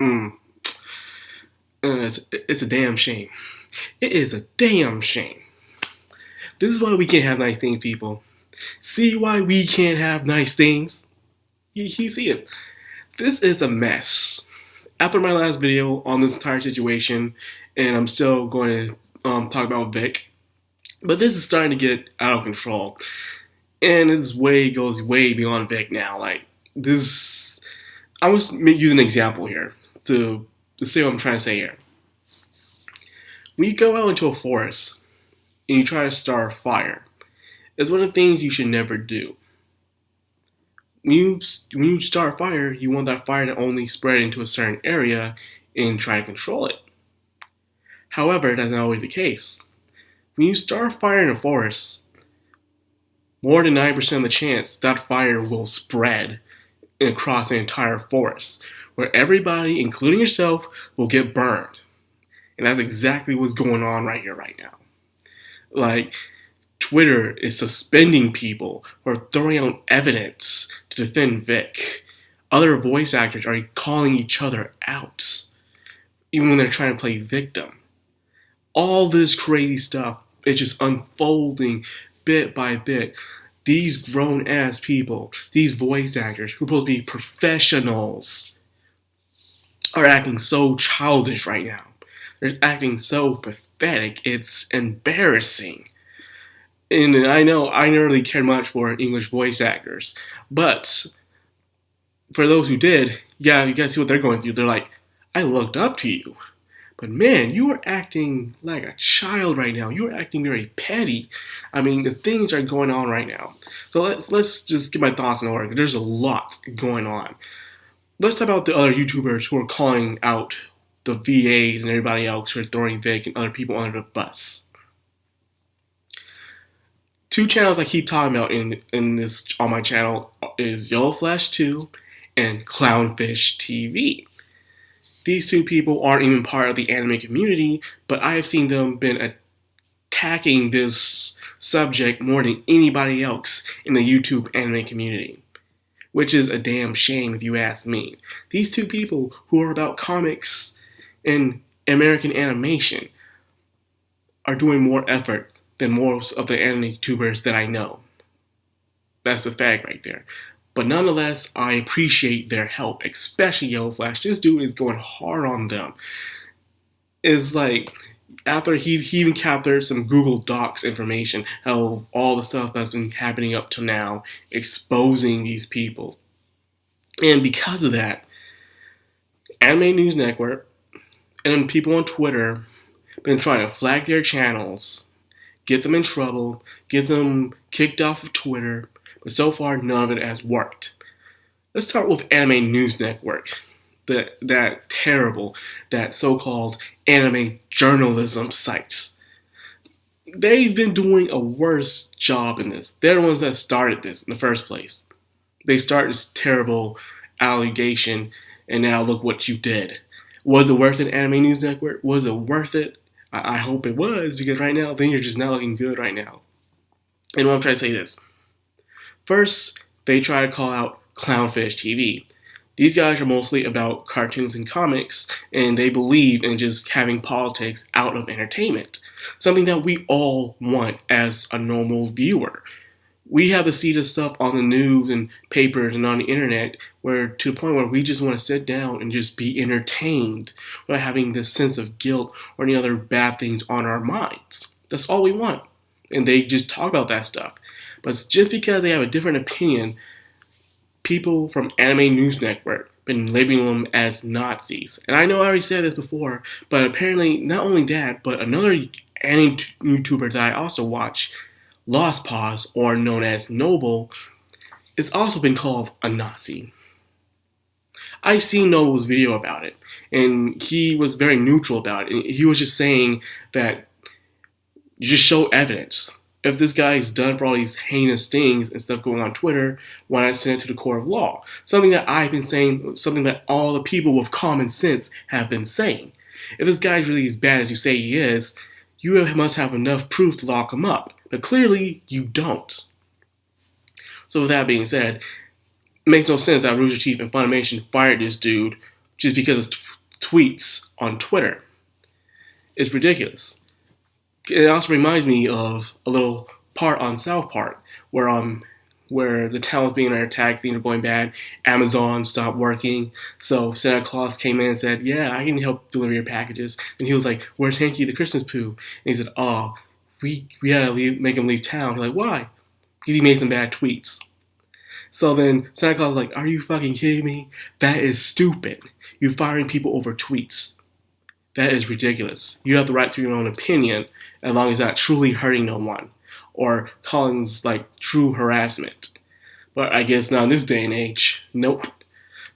Mm. It's a damn shame. It is a damn shame. This is why we can't have nice things, people. See why we can't have nice things? You see it. This is a mess. After my last video on this entire situation, and I'm still going to talk about Vic, but this is starting to get out of control, and it's goes way beyond Vic now. Like this, I was use an example here to say what I'm trying to say here. When you go out into a forest and you try to start a fire, it's one of the things you should never do. When you start a fire, you want that fire to only spread into a certain area and try to control it. However, that's not always the case. When you start a fire in a forest, more than 90% of the chance that fire will spread across the entire forest, where everybody, including yourself, will get burned. And that's exactly what's going on right here, right now. Like, Twitter is suspending people who are throwing out evidence to defend Vic. Other voice actors are calling each other out, even when they're trying to play victim. All this crazy stuff is just unfolding bit by bit. These grown-ass people, these voice actors, who are supposed to be professionals, are acting so childish right now. They're acting so pathetic, it's embarrassing. And I know I never really cared much for English voice actors, but for those who did, yeah, you guys see what they're going through. They're like, I looked up to you, but man, you are acting like a child right now. You are acting very petty. I mean, the things are going on right now. So let's just get my thoughts in order. There's a lot going on. Let's talk about the other YouTubers who are calling out the VAs and everybody else who are throwing Vic and other people under the bus. Two channels I keep talking about in this on my channel is Yellow Flash 2 and Clownfish TV. These two people aren't even part of the anime community, but I have seen them been attacking this subject more than anybody else in the YouTube anime community, which is a damn shame if you ask me. These two people who are about comics and American animation are doing more effort than most of the anime YouTubers that I know. That's pathetic right there. But nonetheless, I appreciate their help, especially Yellow Flash. This dude is going hard on them. It's like, after he even captured some Google Docs information of all the stuff that's been happening up to now, exposing these people. And because of that, Anime News Network and people on Twitter have been trying to flag their channels, get them in trouble, get them kicked off of Twitter, but so far none of it has worked. Let's start with Anime News Network, that so-called anime journalism sites. They've been doing a worse job in this. They're the ones that started this in the first place. They started this terrible allegation, and now look what you did. Was it worth it, Anime News Network? Was it worth it? I hope it was, because right now, things are just not looking good right now. And what I'm trying to say is, first, they try to call out Clownfish TV. These guys are mostly about cartoons and comics, and they believe in just having politics out of entertainment. Something that we all want as a normal viewer. We have to see this stuff on the news and papers and on the internet, where to the point where we just want to sit down and just be entertained without having this sense of guilt or any other bad things on our minds. That's all we want. And they just talk about that stuff. But just because they have a different opinion, people from Anime News Network been labeling them as Nazis. And I know I already said this before, but apparently not only that, but another anime YouTuber that I also watch, Lost Paws, or known as Noble, has also been called a Nazi. I seen Noble's video about it, and he was very neutral about it. He was just saying that you just show evidence. If this guy is done for all these heinous things and stuff going on Twitter, why not send it to the court of law? Something that I've been saying, something that all the people with common sense have been saying. If this guy is really as bad as you say he is, you must have enough proof to lock him up. But clearly, you don't. So with that being said, it makes no sense that Rooster Teeth and Funimation fired this dude just because of tweets on Twitter. It's ridiculous. It also reminds me of a little part on South Park where the town was being attacked, things were going bad. Amazon stopped working, so Santa Claus came in and said, "Yeah, I can help deliver your packages." And he was like, "Where's Hanky the Christmas poo?" And he said, "Oh, we had to make him leave town." He's like, "Why?" Because he made some bad tweets. So then Santa Claus was like, "Are you fucking kidding me? That is stupid. You're firing people over tweets. That is ridiculous. You have the right to your own opinion as long as it's not truly hurting no one or calling like true harassment." But I guess not in this day and age. Nope.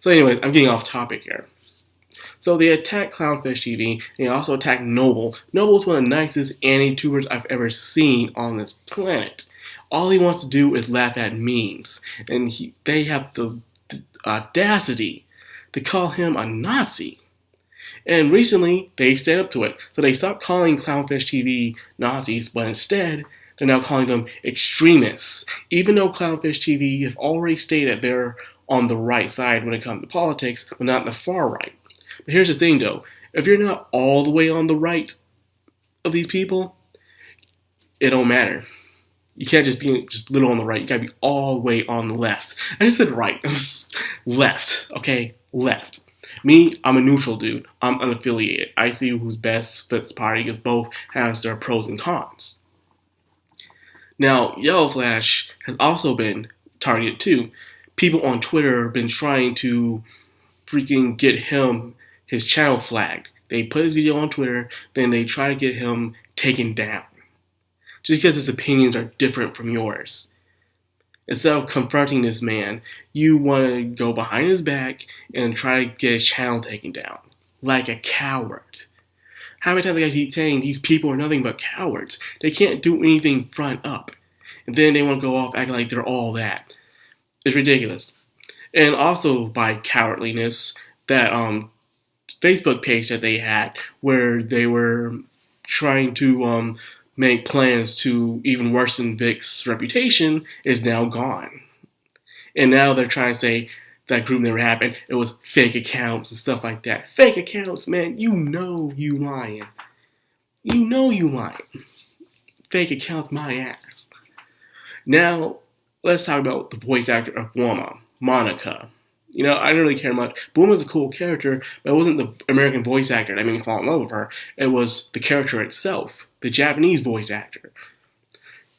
So anyway, I'm getting off topic here. So they attacked Clownfish TV, and they also attacked Noble. Noble is one of the nicest anti-tubers I've ever seen on this planet. All he wants to do is laugh at memes, and they have the audacity to call him a Nazi. And recently, they stand up to it. So they stopped calling Clownfish TV Nazis, but instead, they're now calling them extremists. Even though Clownfish TV have already stated they're on the right side when it comes to politics, but not the far right. But here's the thing though, if you're not all the way on the right of these people, it don't matter. You can't just be just little on the right, you gotta be all the way on the left. I just said right, left, okay, left. Me, I'm a neutral dude. I'm unaffiliated. I see who's best fits the party because both has their pros and cons. Now, Yellow Flash has also been targeted too. People on Twitter have been trying to freaking get his channel flagged. They put his video on Twitter, then they try to get him taken down. Just because his opinions are different from yours. Instead of confronting this man, you want to go behind his back and try to get his channel taken down. Like a coward. How many times I keep saying these people are nothing but cowards? They can't do anything front up. And then they want to go off acting like they're all that. It's ridiculous. And also by cowardliness, that Facebook page that they had where they were trying to make plans to even worsen Vic's reputation is now gone. And now they're trying to say that group never happened. It was fake accounts and stuff like that. Fake accounts, man. You know you lying. You know you lying. Fake accounts, my ass. Now, let's talk about the voice actor of Bulma, Monica. You know, I didn't really care much. Bulma's a cool character, but it wasn't the American voice actor that made me fall in love with her. It was the character itself, the Japanese voice actor.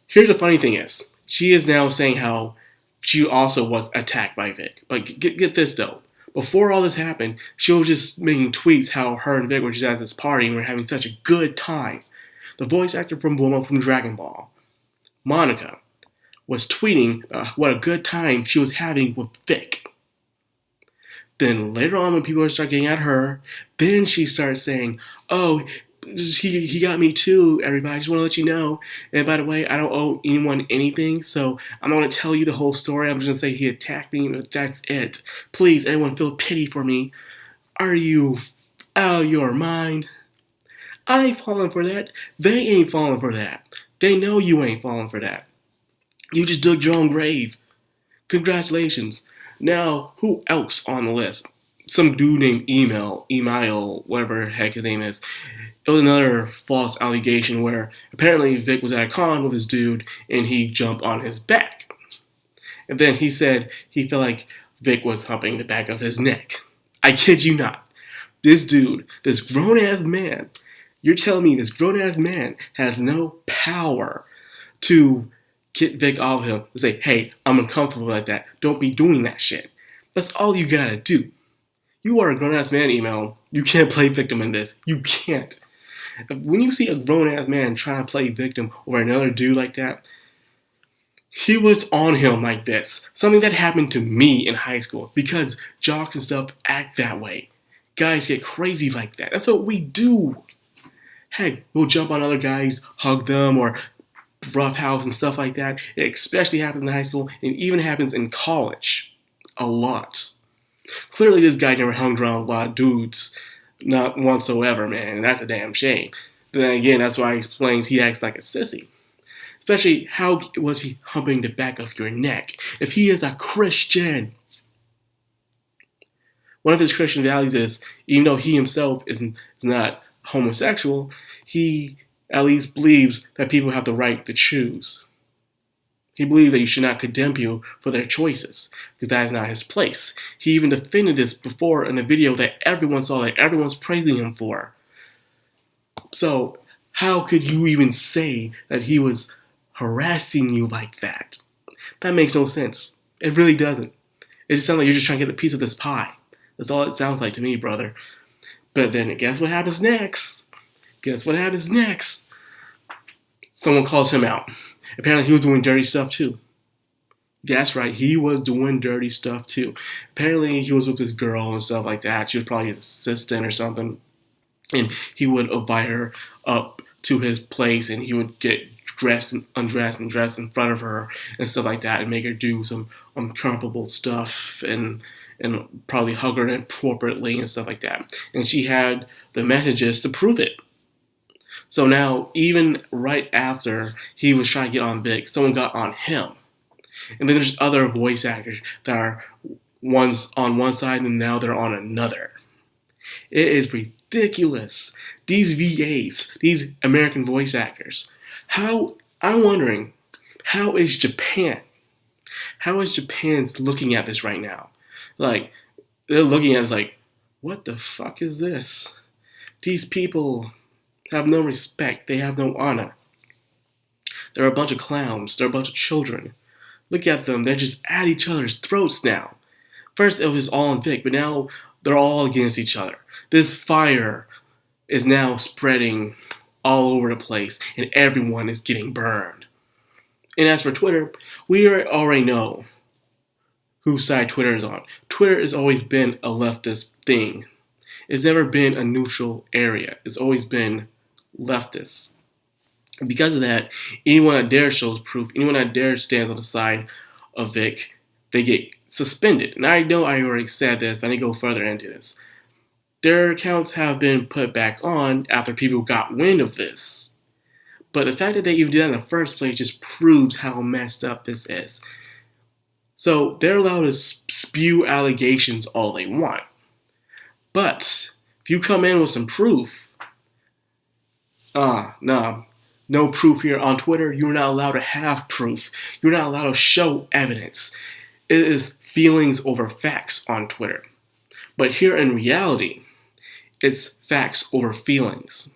Here's the funny thing is, she is now saying how she also was attacked by Vic. But get this though. Before all this happened, she was just making tweets how her and Vic were just at this party and were having such a good time. The voice actor from Bulma from Dragon Ball, Monica, was tweeting what a good time she was having with Vic. Then later on when people start getting at her, then she starts saying, "Oh, he got me too, everybody. I just want to let you know. And by the way, I don't owe anyone anything, so I'm not going to tell you the whole story. I'm just going to say he attacked me, but that's it. Please, everyone feel pity for me. Are you out of your mind? I ain't falling for that. They ain't falling for that. They know you ain't falling for that. You just dug your own grave. Congratulations. Now, who else on the list? Some dude named Email, whatever the heck his name is. It was another false allegation where apparently Vic was at a con with this dude and he jumped on his back. And then he said he felt like Vic was humping the back of his neck. I kid you not. This dude, this grown-ass man, you're telling me this grown-ass man has no power to get Vic off of him and say, "Hey, I'm uncomfortable like that. Don't be doing that shit." That's all you gotta do. You are a grown-ass man, Email. You can't play victim in this. You can't. When you see a grown-ass man trying to play victim over another dude like that, he was on him like this. Something that happened to me in high school because jocks and stuff act that way. Guys get crazy like that. That's what we do. Heck, we'll jump on other guys, hug them, or roughhouse and stuff like that. It especially happens in high school and even happens in college. A lot. Clearly this guy never hung around a lot of dudes. Not whatsoever, man. And that's a damn shame. But then again, that's why he explains he acts like a sissy. Especially, how was he humping the back of your neck? If he is a Christian, One of his Christian values is, even though he himself is not homosexual, he at least believes that people have the right to choose. He believes that you should not condemn people for their choices, because that is not his place. He even defended this before in a video that everyone saw, that everyone's praising him for. So, how could you even say that he was harassing you like that? That makes no sense. It really doesn't. It just sounds like you're just trying to get a piece of this pie. That's all it sounds like to me, brother. But then guess what happens next? Guess what happens next? Someone calls him out. Apparently he was doing dirty stuff too. That's right, he was doing dirty stuff too. Apparently he was with this girl and stuff like that. She was probably his assistant or something. And he would invite her up to his place and he would get dressed and undressed and dressed in front of her and stuff like that and make her do some uncomfortable stuff and probably hug her inappropriately and stuff like that. And she had the messages to prove it. So now, even right after he was trying to get on Vic, someone got on him. And then there's other voice actors that are one's on one side and now they're on another. It is ridiculous. These VAs, these American voice actors, I'm wondering, how is Japan? How is Japan's looking at this right now? Like, they're looking at it like, what the fuck is this? These people have no respect. They have no honor. They're a bunch of clowns. They're a bunch of children. Look at them. They're just at each other's throats now. First, it was all on Vic, but now they're all against each other. This fire is now spreading all over the place, and everyone is getting burned. And as for Twitter, we already know whose side Twitter is on. Twitter has always been a leftist thing. It's never been a neutral area. It's always been leftist. And because of that, anyone that dares shows proof, anyone that dares stands on the side of Vic, they get suspended. And I know I already said this, but I need to go further into this. Their accounts have been put back on after people got wind of this. But the fact that they even did that in the first place just proves how messed up this is. So they're allowed to spew allegations all they want. But if you come in with some proof, no proof here on Twitter. You're not allowed to have proof. You're not allowed to show evidence. It is feelings over facts on Twitter. But here in reality, it's facts over feelings.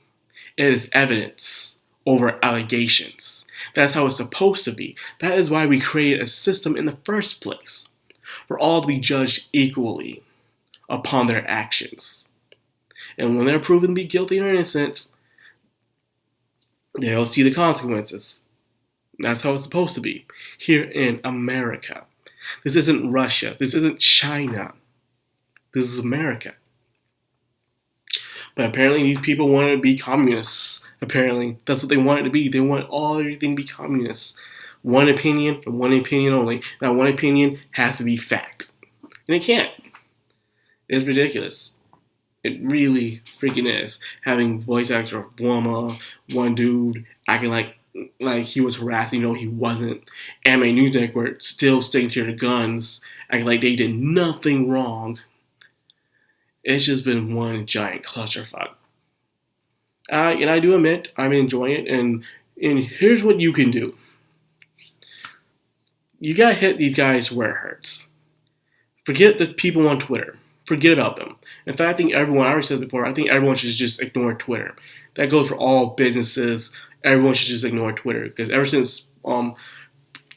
It is evidence over allegations. That's how it's supposed to be. That is why we created a system in the first place, for all to be judged equally upon their actions. And when they're proven to be guilty or innocent, they'll see the consequences. That's how it's supposed to be here in America. This isn't Russia. This isn't China. This is America. But apparently these people wanted to be communists. Apparently. That's what they wanted to be. They want everything to be communists. One opinion and one opinion only. That one opinion has to be fact. And it can't. It's ridiculous. It really freaking is. Having voice actor of Bulma, one dude acting like he was harassing, he wasn't. Anime News Network still sticking to their guns, acting like they did nothing wrong. It's just been one giant clusterfuck. And I do admit, I'm enjoying it, and here's what you can do. You gotta hit these guys where it hurts. Forget the people on Twitter. Forget about them. In fact, I already said it before, I think everyone should just ignore Twitter. That goes for all businesses. Everyone should just ignore Twitter. Because ever since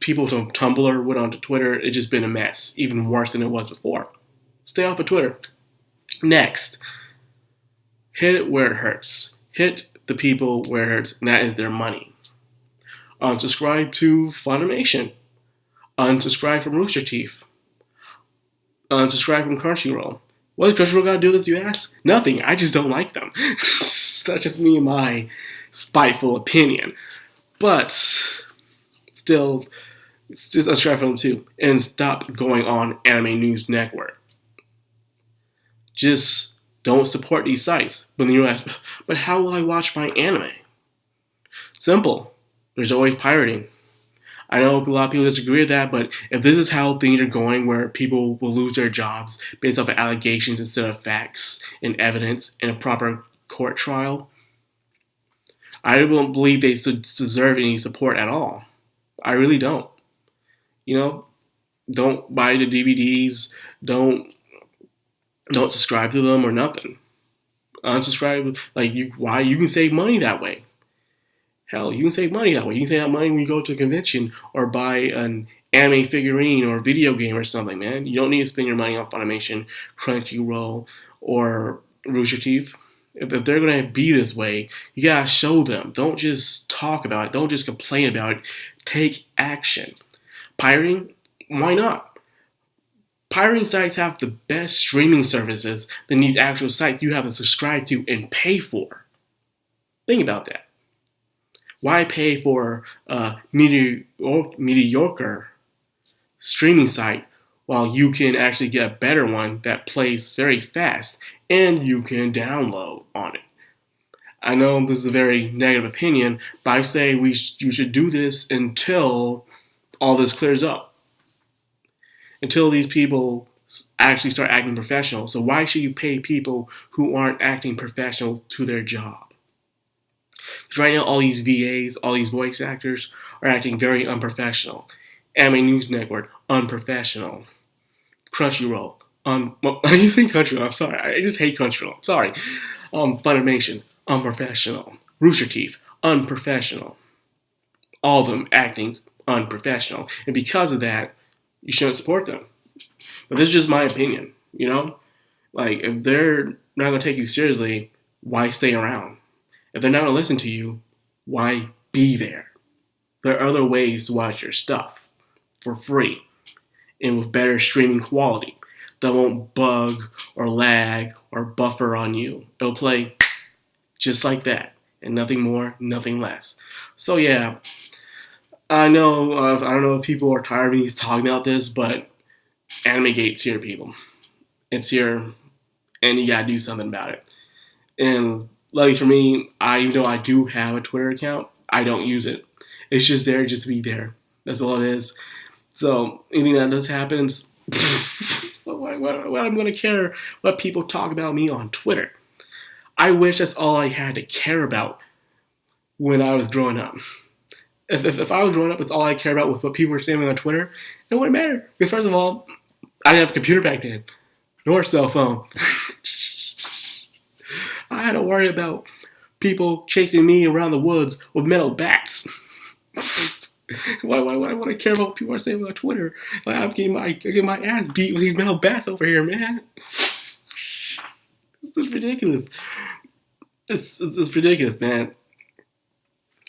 people from Tumblr went onto Twitter, it's just been a mess. Even worse than it was before. Stay off of Twitter. Next, hit it where it hurts. Hit the people where it hurts, and that is their money. Unsubscribe to Funimation. Unsubscribe from Rooster Teeth. Unsubscribe from Crunchyroll. What does Crunchyroll got to do with this, you ask? Nothing. I just don't like them. That's just me and my spiteful opinion. But still, just unsubscribe from them too, and stop going on Anime News Network. Just don't support these sites. But then you ask, but how will I watch my anime? Simple. There's always pirating. I know a lot of people disagree with that, but if this is how things are going, where people will lose their jobs based off of allegations instead of facts and evidence in a proper court trial, I don't believe they deserve any support at all. I really don't. You know, don't buy the DVDs, don't subscribe to them or nothing. Unsubscribe, like why you can save money that way. Hell, you can save money that way. You can save that money when you go to a convention or buy an anime figurine or a video game or something, man. You don't need to spend your money on Funimation, Crunchyroll, or Rooster Teeth. If they're going to be this way, you got to show them. Don't just talk about it. Don't just complain about it. Take action. Pirating? Why not? Pirating sites have the best streaming services than these actual sites you have to subscribe to and pay for. Think about that. Why pay for a mediocre streaming site while you can actually get a better one that plays very fast and you can download on it? I know this is a very negative opinion, but I say you should do this until all this clears up. Until these people actually start acting professional. So why should you pay people who aren't acting professional to their job? Because right now, all these VAs, all these voice actors are acting very unprofessional. Anime News Network, unprofessional. Crunchyroll, well, I just think Crunchyroll. I'm sorry, I just hate Crunchyroll. I'm sorry. Funimation, unprofessional. Rooster Teeth, unprofessional. All of them acting unprofessional, and because of that, you shouldn't support them. But this is just my opinion. You know, like if they're not gonna take you seriously, why stay around? If they're not going to listen to you, why be there? There are other ways to watch your stuff for free and with better streaming quality that won't bug or lag or buffer on you. It'll play just like that and nothing more, nothing less. So yeah, I know, I don't know if people are tired of me talking about this, but Anime Gate's here, people. It's here, and you gotta do something about it. And luckily for me, even though I do have a Twitter account, I don't use it. It's just there just to be there. That's all it is. So anything that does happen, what I'm going to care what people talk about me on Twitter. I wish that's all I had to care about when I was growing up. If I was growing up, it's all I care about was what people were saying on Twitter. It wouldn't matter. Because first of all, I didn't have a computer back then, nor a cell phone. I had to worry about people chasing me around the woods with metal bats. Why would I want to care about what people are saying on Twitter? Like, I'm getting my ass beat with these metal bats over here, man. This is ridiculous. It's ridiculous, man.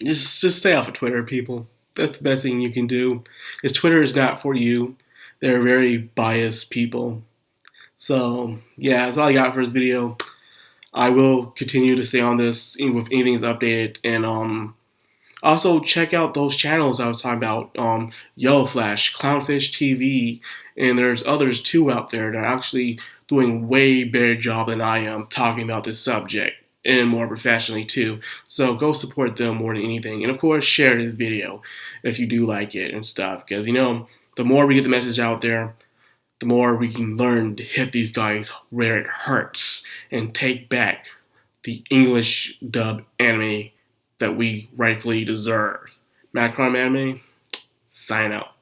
Just stay off of Twitter, people. That's the best thing you can do. Because Twitter is not for you. They're very biased people. So, yeah, that's all I got for this video. I will continue to stay on this with anything that's updated. And also check out those channels I was talking about. Yellow Flash, Clownfish TV, and there's others too out there that are actually doing way better job than I am talking about this subject. And more professionally too. So go support them more than anything. And of course, share this video if you do like it and stuff. Because, you know, the more we get the message out there, the more we can learn to hit these guys where it hurts and take back the English dub anime that we rightfully deserve. Madcrownxox Anime, sign out.